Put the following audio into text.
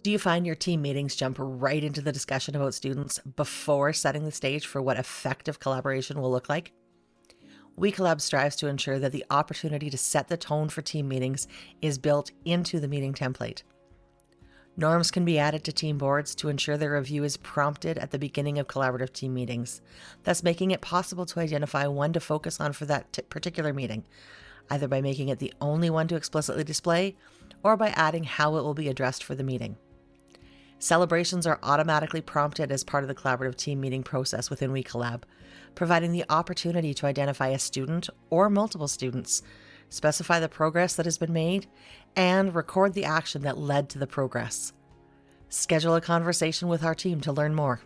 Do you find your team meetings jump right into the discussion about students before setting the stage for what effective collaboration will look like? WeCollab strives to ensure that the opportunity to set the tone for team meetings is built into the meeting template. Norms can be added to team boards to ensure their review is prompted at the beginning of collaborative team meetings, thus making it possible to identify one to focus on for that particular meeting, either by making it the only one to explicitly display or by adding how it will be addressed for the meeting. Celebrations are automatically prompted as part of the collaborative team meeting process within WeCollab, providing the opportunity to identify a student or multiple students, specify the progress that has been made, and record the action that led to the progress. Schedule a conversation with our team to learn more.